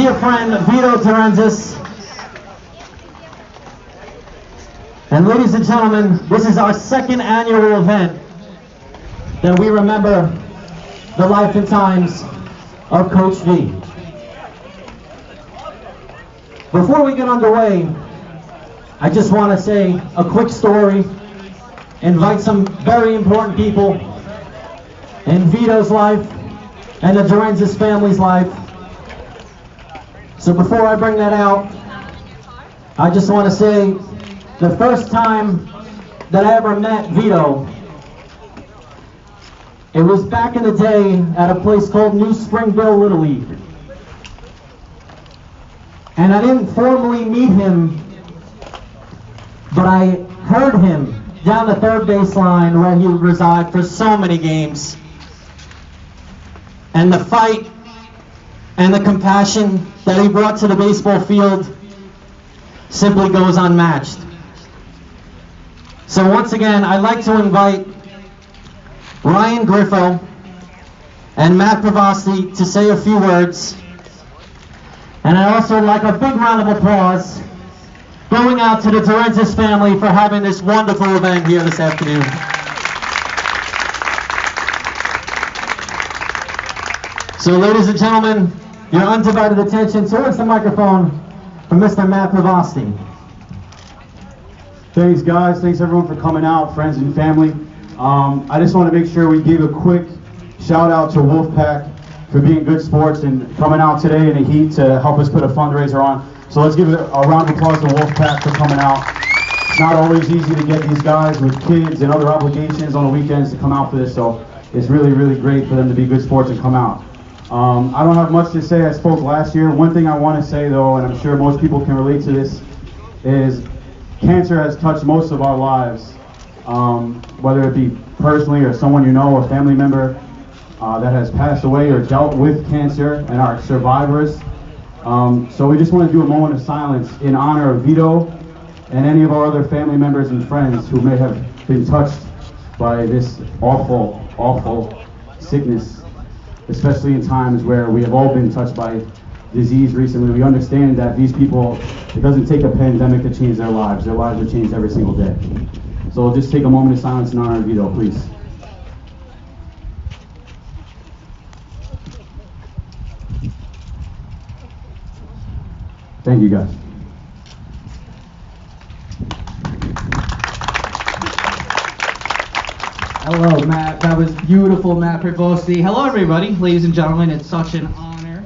dear friend Vito DeRenzis. And ladies and gentlemen, this is our second annual event that we remember the life and times of Coach V. Before we get underway, I just want to say a quick story, invite some very important people in Vito's life and the DeRenzis family's life. So before I bring that out, I just want to say the first time that I ever met Vito, it was back in the day at a place called New Springville Little League. And I didn't formally meet him, but I heard him down the third baseline where he would reside for so many games. And the fight and the compassion that he brought to the baseball field simply goes unmatched. So once again, I'd like to invite Ryan Griffo and Matt Pavosti to say a few words. And I'd also like a big round of applause going out to the DeRenzis family for having this wonderful event here this afternoon. So ladies and gentlemen, your undivided attention towards the microphone from Mr. Matt Pavosti. Thanks guys, thanks everyone for coming out, friends and family. I just want to make sure we give a quick shout out to Wolfpack for being good sports and coming out today in the heat to help us put a fundraiser on. So let's give a round of applause to Wolfpack for coming out. It's not always easy to get these guys with kids and other obligations on the weekends to come out for this, so it's really, really great for them to be good sports and come out. I don't have much to say. I spoke last year. One thing I want to say though, and I'm sure most people can relate to this, is cancer has touched most of our lives, whether it be personally or someone you know, a family member that has passed away or dealt with cancer, and our survivors. So we just want to do a moment of silence in honor of Vito and any of our other family members and friends who may have been touched by this awful, awful sickness, especially in times where we have all been touched by disease recently. We understand that these people, it doesn't take a pandemic to change their lives. Their lives are changed every single day. So we'll just take a moment of silence in honor of Vito, please. Thank you guys. Hello, Matt. That was beautiful, Matt Pavosti. Hello, everybody. Ladies and gentlemen, it's such an honor.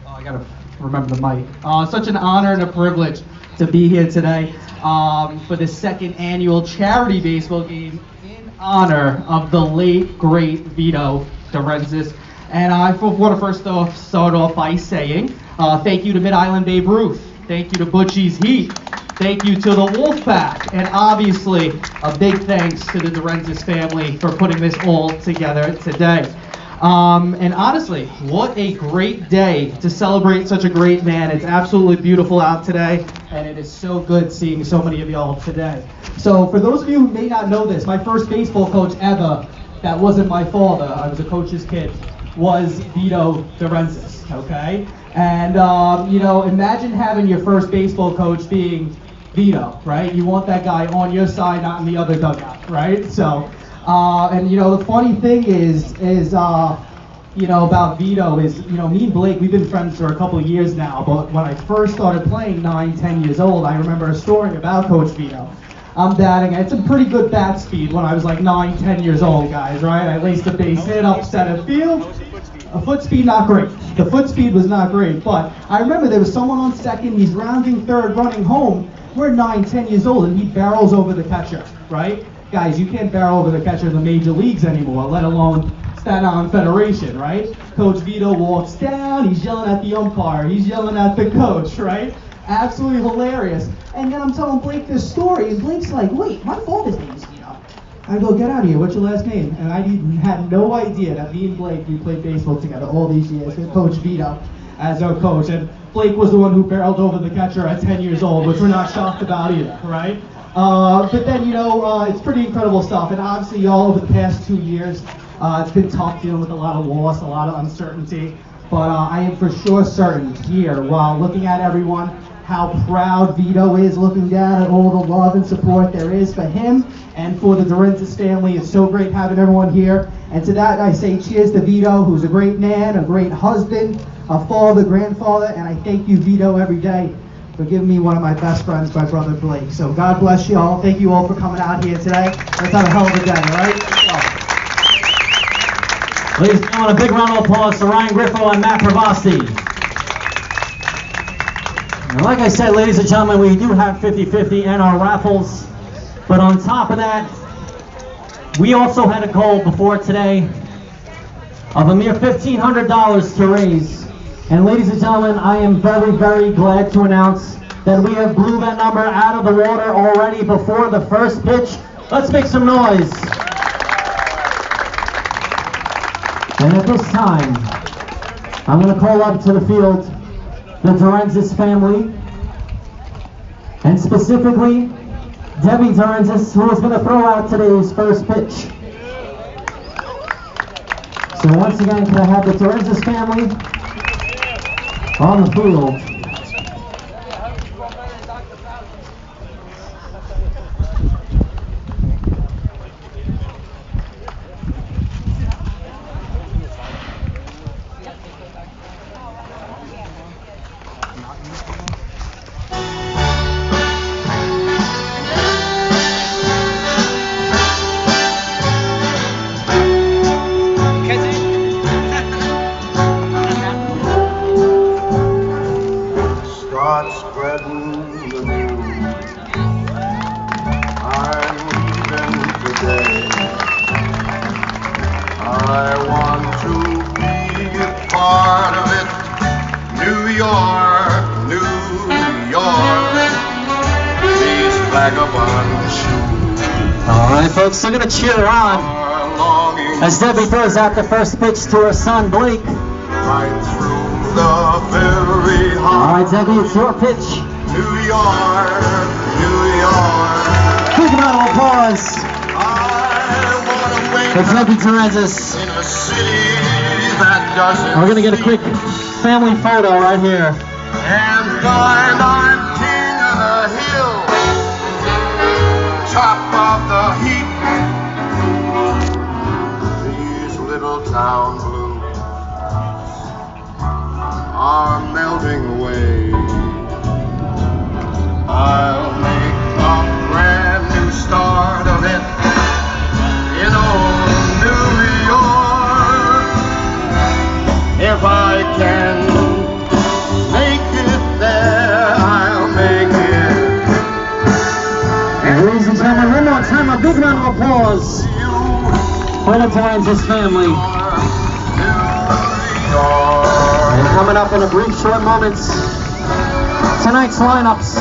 Oh, I gotta remember the mic. Such an honor and a privilege to be here today for the second annual charity baseball game in honor of the late, great Vito DeRenzis. And I want to first start off by saying thank you to Mid-Island Babe Ruth. Thank you to Butchie's Heat. Thank you to the Wolfpack. And obviously, a big thanks to the DeRenzis family for putting this all together today. And honestly, what a great day to celebrate such a great man. It's absolutely beautiful out today, and it is so good seeing so many of y'all today. So for those of you who may not know this, my first baseball coach ever, that wasn't my father, I was a coach's kid, was Vito DeRenzis, okay? And, you know, imagine having your first baseball coach being Vito, right? You want that guy on your side, not in the other dugout, right? So, and, you know, the funny thing is you know, about Vito is, you know, me and Blake, we've been friends for a couple of years now, but when I first started playing 9, 10 years old, I remember a story about Coach Vito. I'm batting at some pretty good bat speed when I was like 9, 10 years old, guys, right? I laced a base hit up center field. A foot speed, not great. The foot speed was not great, but I remember there was someone on second, he's rounding third, running home. We're 9, 10 years old, and he barrels over the catcher, right? Guys, you can't barrel over the catcher in the major leagues anymore, let alone Staten Island Federation, right? Coach Vito walks down, he's yelling at the umpire, he's yelling at the coach, right? Absolutely hilarious. And then I'm telling Blake this story, and Blake's like, wait, my father's name is Vito. I go, get out of here, what's your last name? And I had no idea that me and Blake, we played baseball together all these years with Coach Vito as our coach. And Blake was the one who barreled over the catcher at 10 years old, which we're not shocked about either, right? But then, you know, it's pretty incredible stuff. And obviously, y'all, over the past 2 years, it's been tough dealing with a lot of loss, a lot of uncertainty. but I am for sure certain here, while looking at everyone, how proud Vito is, looking down at all the love and support there is for him and for the DeRenzis family. It's so great having everyone here. And to that I say cheers to Vito, who's a great man, a great husband, a father, grandfather, and I thank you, Vito, every day for giving me one of my best friends, my brother Blake. So God bless you all. Thank you all for coming out here today. Let's have a hell of a day, all right? Ladies and gentlemen, a big round of applause to Ryan Griffo and Matt Pravosti. And like I said, ladies and gentlemen, we do have 50-50 in our raffles. But on top of that, we also had a goal before today of a mere $1,500 to raise. And ladies and gentlemen, I am very, very glad to announce that we have blew that number out of the water already before the first pitch. Let's make some noise. And at this time, I'm going to call up to the field the DeRenzis family, and specifically Debbie DeRenzis, who is going to throw out today's first pitch. So once again, can I have the DeRenzis family on the field? Alright folks, so we're going to cheer her on as Debbie throws out the first pitch to her son Blake. Alright Debbie, it's your pitch. New York, New York. Big round of applause for Debbie DeRenzis. In a city that doesn't We're going to get a quick family photo right here. And I'm king of the hill, top of the heap. These little town blues are melting away. I'll make a brand new start of it in old New York. If I can make it there, I'll make it. And ladies and gentlemen, one more time, a big round of applause for the DeRenzis family. And coming up in a brief short moments, tonight's lineups,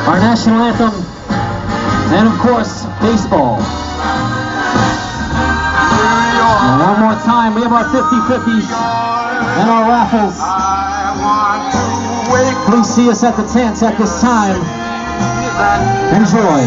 our national anthem, and of course, baseball. And one more time, we have our 50-50s and our raffles. Please see us at the tents at this time. Enjoy.